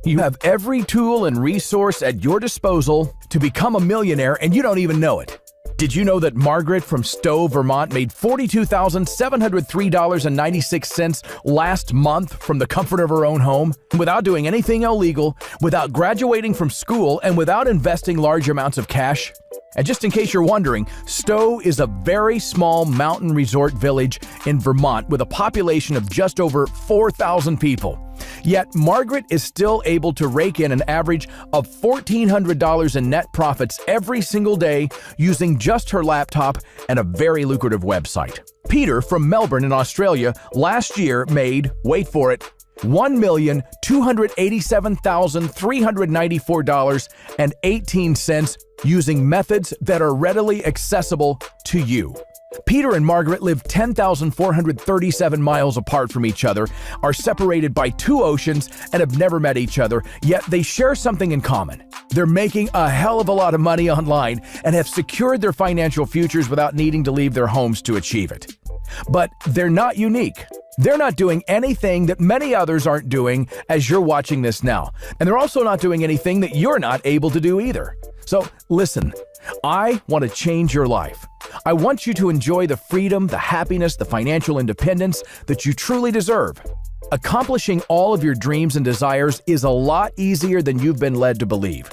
You have every tool and resource at your disposal to become a millionaire, and you don't even know it. Did you know that Margaret from Stowe, Vermont made $42,703.96 last month from the comfort of her own home, without doing anything illegal, without graduating from school, and without investing large amounts of cash? And just in case you're wondering, Stowe is a very small mountain resort village in Vermont with a population of just over 4,000 people. Yet Margaret is still able to rake in an average of $1,400 in net profits every single day using just her laptop and a very lucrative website. Peter from Melbourne in Australia last year made, wait for it, $1,287,394.18 using methods that are readily accessible to you. Peter and Margaret live 10,437 miles apart from each other, are separated by 2 oceans, and have never met each other, yet they share something in common. They're making a hell of a lot of money online and have secured their financial futures without needing to leave their homes to achieve it. But they're not unique. They're not doing anything that many others aren't doing as you're watching this now. And they're also not doing anything that you're not able to do either. So listen, I want to change your life. I want you to enjoy the freedom, the happiness, the financial independence that you truly deserve. Accomplishing all of your dreams and desires is a lot easier than you've been led to believe.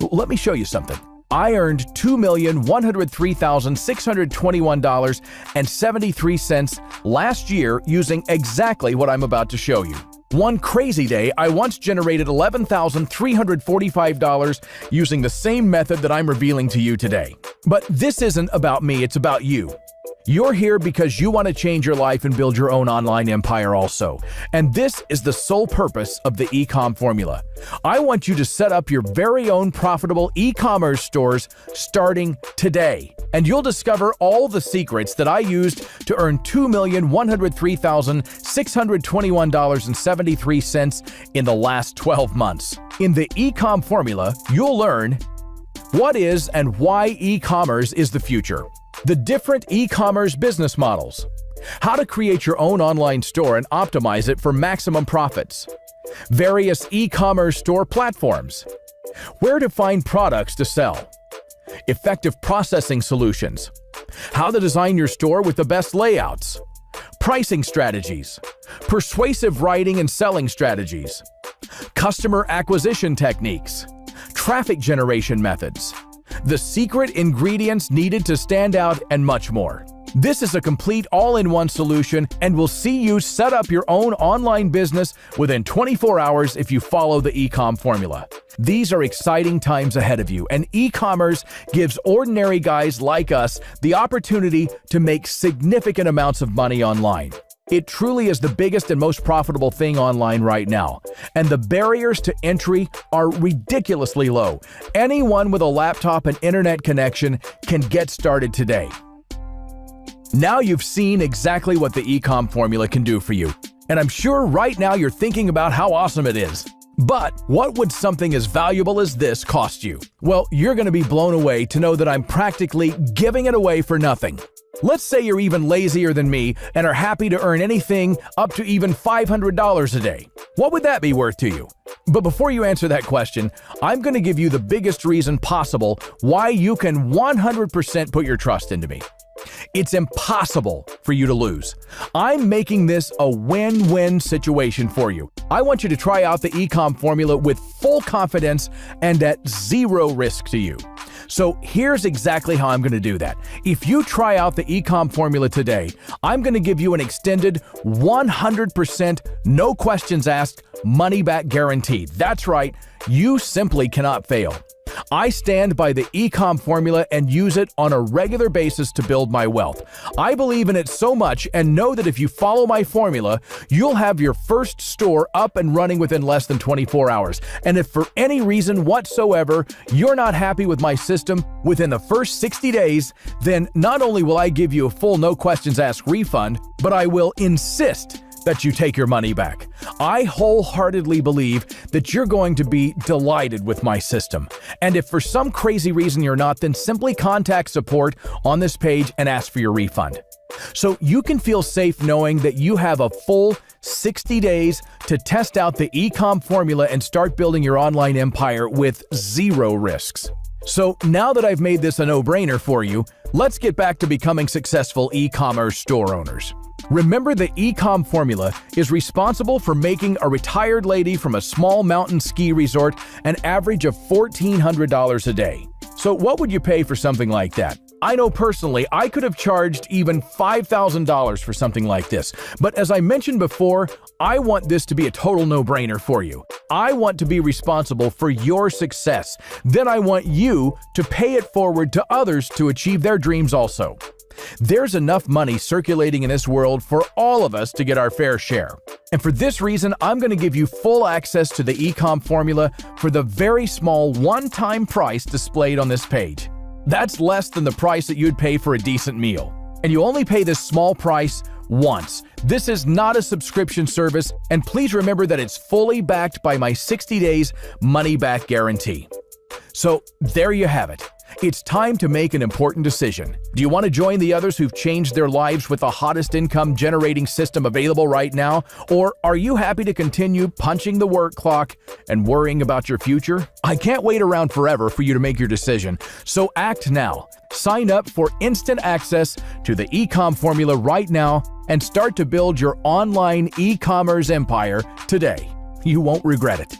Let me show you something. I earned $2,103,621.73 last year using exactly what I'm about to show you. One crazy day, I once generated $11,345 using the same method that I'm revealing to you today. But this isn't about me, it's about you. You're here because you want to change your life and build your own online empire also. And this is the sole purpose of the Ecom Formula. I want you to set up your very own profitable e-commerce stores starting today. And you'll discover all the secrets that I used to earn $2,103,621.73 in the last 12 months. In the Ecom Formula, you'll learn what is and why e-commerce is the future, the different e-commerce business models, how to create your own online store and optimize it for maximum profits, various e-commerce store platforms, where to find products to sell, effective processing solutions, how to design your store with the best layouts, pricing strategies, persuasive writing and selling strategies, customer acquisition techniques, traffic generation methods, the secret ingredients needed to stand out, and much more. This is a complete all-in-one solution and will see you set up your own online business within 24 hours if you follow the Ecom Formula. These are exciting times ahead of you, and e-commerce gives ordinary guys like us the opportunity to make significant amounts of money online. It truly is the biggest and most profitable thing online right now, and the barriers to entry are ridiculously low. Anyone with a laptop and internet connection can get started today. Now you've seen exactly what the Ecom Formula can do for you, and I'm sure right now you're thinking about how awesome it is. But what would something as valuable as this cost you? Well, you're going to be blown away to know that I'm practically giving it away for nothing. Let's say you're even lazier than me and are happy to earn anything up to even $500 a day. What would that be worth to you? But before you answer that question, I'm going to give you the biggest reason possible why you can 100% put your trust into me. It's impossible for you to lose. I'm making this a win-win situation for you. I want you to try out the Ecom Formula with full confidence and at zero risk to you. So here's exactly how I'm going to do that. If you try out the Ecom Formula today, I'm going to give you an extended 100% no questions asked money back guarantee. That's right, you simply cannot fail. I stand by the Ecom Formula and use it on a regular basis to build my wealth. I believe in it so much and know that if you follow my formula, you'll have your first store up and running within less than 24 hours. And if for any reason whatsoever you're not happy with my system within the first 60 days, then not only will I give you a full no questions asked refund, but I will insist that you take your money back. I wholeheartedly believe that you're going to be delighted with my system. And if for some crazy reason you're not, then simply contact support on this page and ask for your refund. So you can feel safe knowing that you have a full 60 days to test out the Ecom Formula and start building your online empire with zero risks. So now that I've made this a no-brainer for you, let's get back to becoming successful e-commerce store owners. Remember, the Ecom Formula is responsible for making a retired lady from a small mountain ski resort an average of $1,400 a day. So what would you pay for something like that? I know personally I could have charged even $5,000 for something like this, but as I mentioned before, I want this to be a total no-brainer for you. I want to be responsible for your success. Then I want you to pay it forward to others to achieve their dreams also. There's enough money circulating in this world for all of us to get our fair share. And for this reason, I'm going to give you full access to the Ecom Formula for the very small one-time price displayed on this page. That's less than the price that you'd pay for a decent meal. And you only pay this small price once. This is not a subscription service, and please remember that it's fully backed by my 60 days money-back guarantee. So there you have it. It's time to make an important decision. Do you want to join the others who've changed their lives with the hottest income-generating system available right now? Or are you happy to continue punching the work clock and worrying about your future? I can't wait around forever for you to make your decision, so act now. Sign up for instant access to the Ecom Formula right now and start to build your online e-commerce empire today. You won't regret it.